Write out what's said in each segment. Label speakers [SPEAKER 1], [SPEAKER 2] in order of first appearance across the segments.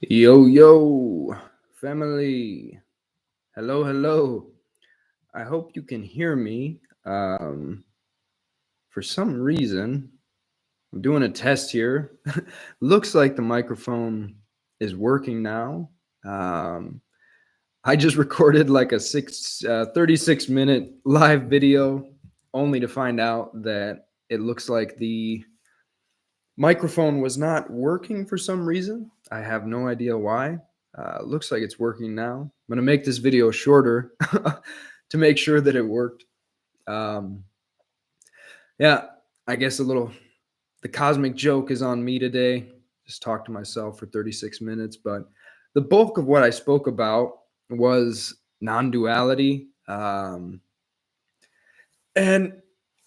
[SPEAKER 1] Yo, yo, family. Hello, hello. I hope you can hear me. For some reason, I'm doing a test here. Looks like the microphone is working now. Um, I just recorded like a 36-minute live video only to find out that it looks like the microphone was not working for some reason. I have no idea why. Looks like it's working now. I'm going to make this video shorter to make sure that it worked. Um, yeah, I guess the cosmic joke is on me today. Just talk to myself for 36 minutes. But the bulk of what I spoke about was non duality. And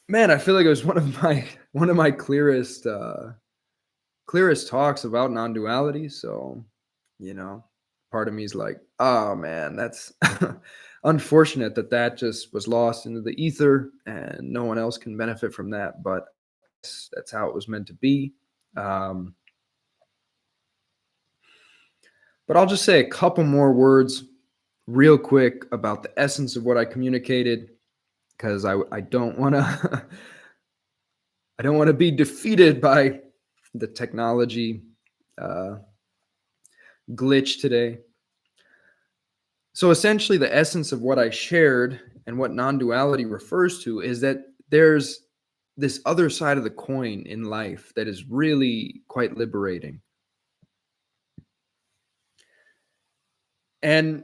[SPEAKER 1] man, I feel like it was one of my clearest talks about non-duality. So, you know, part of me is like, oh man, that's unfortunate that just was lost into the ether and no one else can benefit from that. But I guess that's how it was meant to be. Um, but I'll just say a couple more words real quick about the essence of what I communicated because I don't want to I don't want to be defeated by the technology uh, glitch today. So essentially, the essence of what I shared and what non duality refers to is that there's this other side of the coin in life that is really quite liberating. And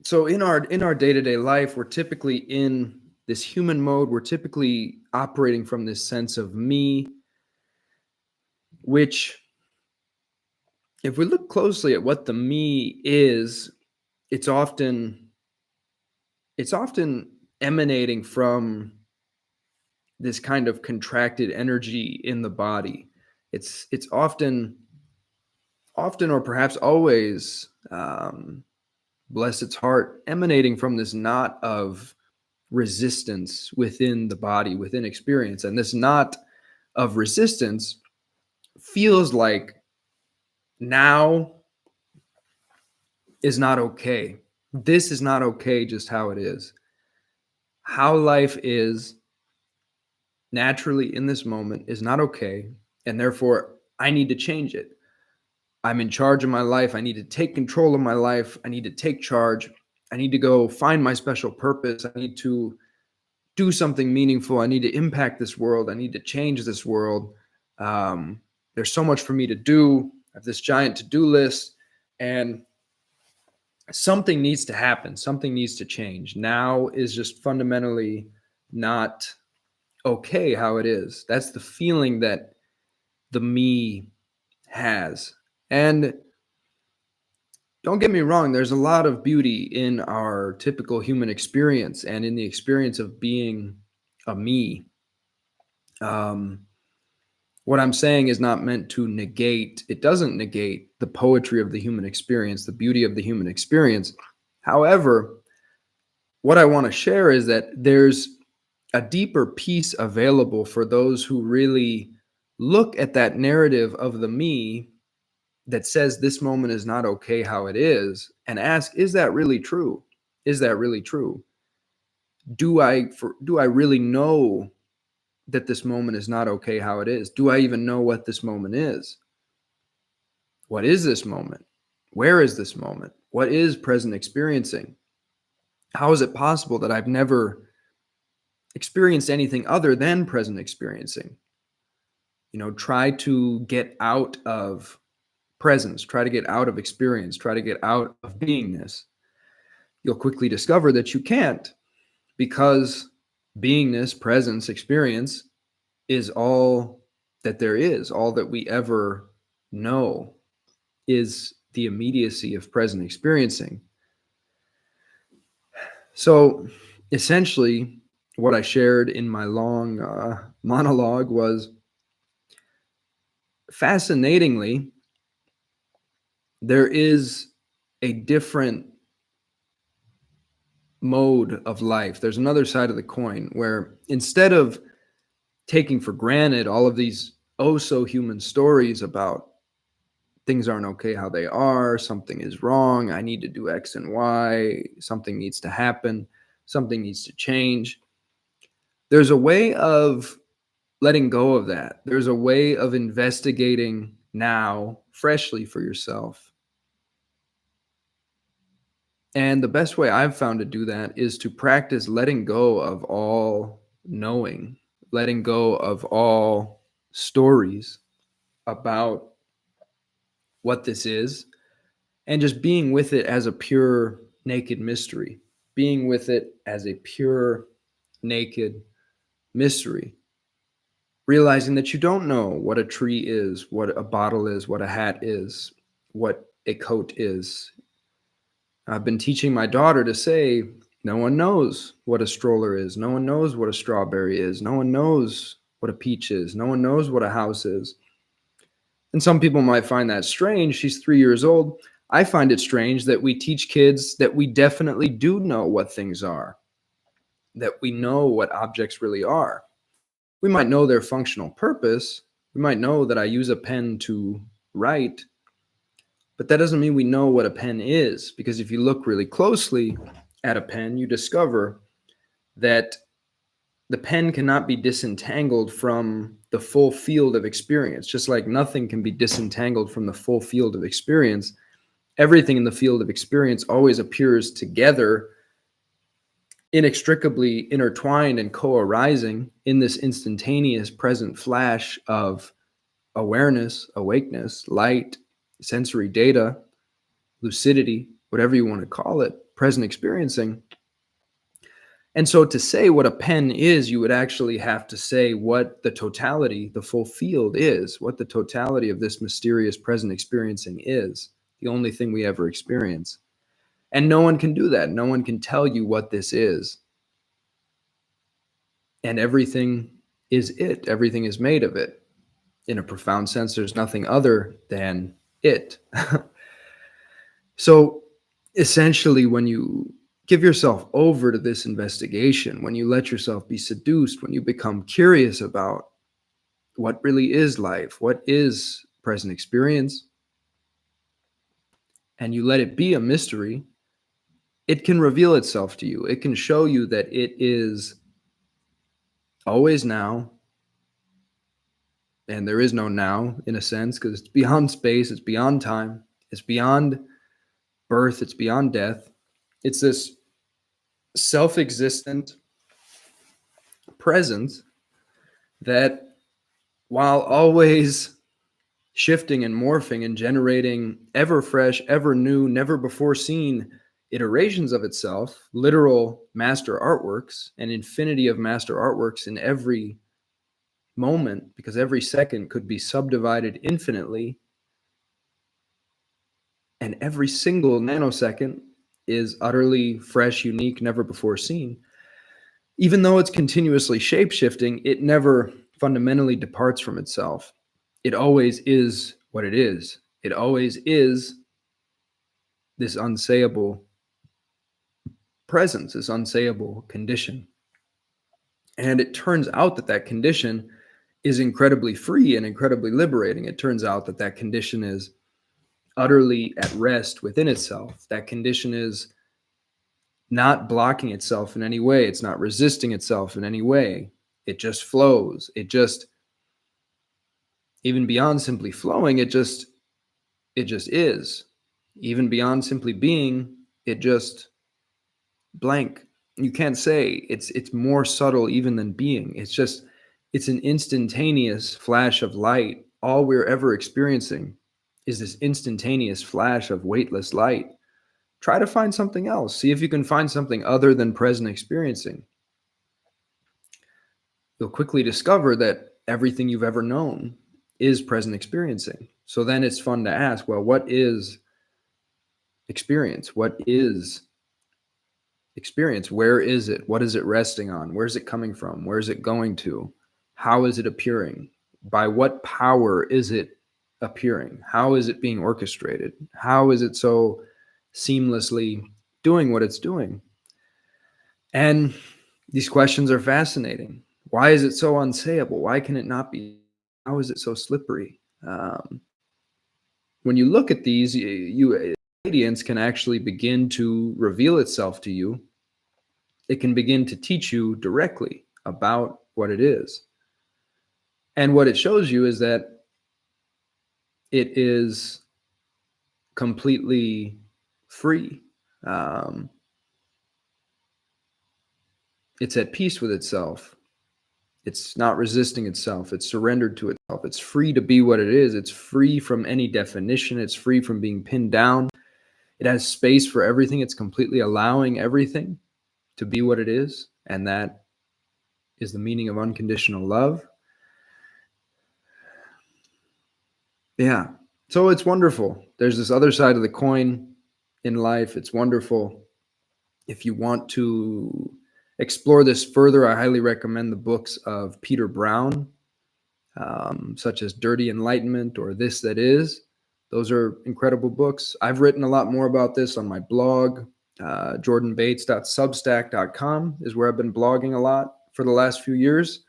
[SPEAKER 1] so in our day-to-day life, we're typically in this human mode. We're typically operating from this sense of me, which if we look closely at what the me is, it's often it's often emanating from this kind of contracted energy in the body. It's often or perhaps always, bless its heart, emanating from this knot of resistance within the body, within experience. And this knot of resistance feels like now is not okay. This is not okay just how it is. How life is naturally in this moment is not okay. And therefore, I need to change it. I'm in charge of my life. I need to take control of my life. I need to take charge. I need to go find my special purpose. I need to do something meaningful. I need to impact this world. I need to change this world. There's so much for me to do. I have this giant to-do list, and something needs to happen. Something needs to change. Now is just fundamentally not okay how it is. That's the feeling that the me has. And don't get me wrong, there's a lot of beauty in our typical human experience and in the experience of being a me. Um, what I'm saying is not meant to negate, it doesn't negate the poetry of the human experience, the beauty of the human experience. However, what I want to share is that there's a deeper piece available for those who really look at that narrative of the me that says this moment is not okay how it is and ask, is that really true? Is that really true? Do I really know that this moment is not okay how it is? Do I even know what this moment is? What is this moment? Where is this moment? What is present experiencing? How is it possible that I've never experienced anything other than present experiencing? Try to get out of presence, try to get out of experience, try to get out of beingness. You'll quickly discover that you can't, because beingness, presence, experience is all that there is, all that we ever know is the immediacy of present experiencing. So essentially, what I shared in my long monologue was, fascinatingly, there is a different mode of life. There's another side of the coin where instead of taking for granted all of these oh so human stories about things aren't okay how they are, something is wrong, I need to do X and Y, something needs to happen, something needs to change. There's a way of letting go of that. There's a way of investigating now freshly for yourself. And the best way I've found to do that is to practice letting go of all knowing, letting go of all stories about what this is, and just being with it as a pure, naked mystery, being with it as a pure, naked mystery, realizing that you don't know what a tree is, what a bottle is, what a hat is, what a coat is. I've been teaching my daughter to say, no one knows what a stroller is. No one knows what a strawberry is. No one knows what a peach is. No one knows what a house is. And some people might find that strange. She's 3 years old. I find it strange that we teach kids that we definitely do know what things are, that we know what objects really are. We might know their functional purpose. We might know that I use a pen to write, but that doesn't mean we know what a pen is, because if you look really closely at a pen, you discover that the pen cannot be disentangled from the full field of experience, just like nothing can be disentangled from the full field of experience. Everything in the field of experience always appears together, inextricably intertwined and co-arising in this instantaneous present flash of awareness, awakeness, light, sensory data, lucidity, whatever you want to call it, present experiencing. And so to say what a pen is, you would actually have to say what the totality, the full field is, what the totality of this mysterious present experiencing is, the only thing we ever experience. And no one can do that. No one can tell you what this is. And everything is it. Everything is made of it. In a profound sense, there's nothing other than it. So essentially, when you give yourself over to this investigation, when you let yourself be seduced, when you become curious about what really is life, what is present experience, and you let it be a mystery, it can reveal itself to you. It can show you that it is always now, and there is no now in a sense, because it's beyond space, it's beyond time, it's beyond birth, it's beyond death. It's this self-existent presence that, while always shifting and morphing and generating ever fresh, ever new, never before seen iterations of itself, literal master artworks, an infinity of master artworks in every moment, because every second could be subdivided infinitely, and every single nanosecond is utterly fresh, unique, never before seen. Even though it's continuously shape-shifting, it never fundamentally departs from itself. It always is what it is. It always is this unsayable presence, this unsayable condition. And it turns out that that condition is incredibly free and incredibly liberating. It turns out that that condition is utterly at rest within itself. That condition is not blocking itself in any way. It's not resisting itself in any way. It just flows. It just, even beyond simply flowing, it just is. Even beyond simply being, it just blank. You can't say. It's more subtle even than being. It's an instantaneous flash of light. All we're ever experiencing is this instantaneous flash of weightless light. Try to find something else. See if you can find something other than present experiencing. You'll quickly discover that everything you've ever known is present experiencing. So then it's fun to ask, well, what is experience? What is experience? Where is it? What is it resting on? Where is it coming from? Where is it going to? How is it appearing? By what power is it appearing? How is it being orchestrated? How is it so seamlessly doing what it's doing? And these questions are fascinating. Why is it so unsayable? Why can it not be? How is it so slippery? when you look at these, radiance can actually begin to reveal itself to you. It can begin to teach you directly about what it is. And what it shows you is that it is completely free. Um, it's at peace with itself. It's not resisting itself. It's surrendered to itself. It's free to be what it is. It's free from any definition. It's free from being pinned down. It has space for everything. It's completely allowing everything to be what it is. And that is the meaning of unconditional love. Yeah. So it's wonderful. There's this other side of the coin in life. It's wonderful. If you want to explore this further, I highly recommend the books of Peter Brown, such as Dirty Enlightenment or This That Is. Those are incredible books. I've written a lot more about this on my blog. jordanbates.substack.com is where I've been blogging a lot for the last few years.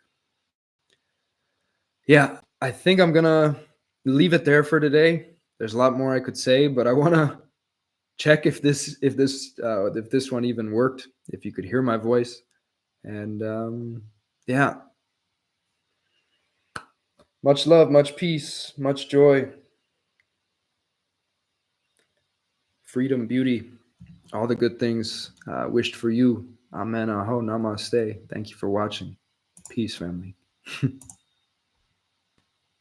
[SPEAKER 1] Yeah, I think I'm going to leave it there for today. There's a lot more I could say, but I want to check if this one even worked, if you could hear my voice. And yeah, much love, much peace, much joy, freedom, beauty, all the good things wished for you. Amen. Aho. Namaste. Thank you for watching. Peace, family.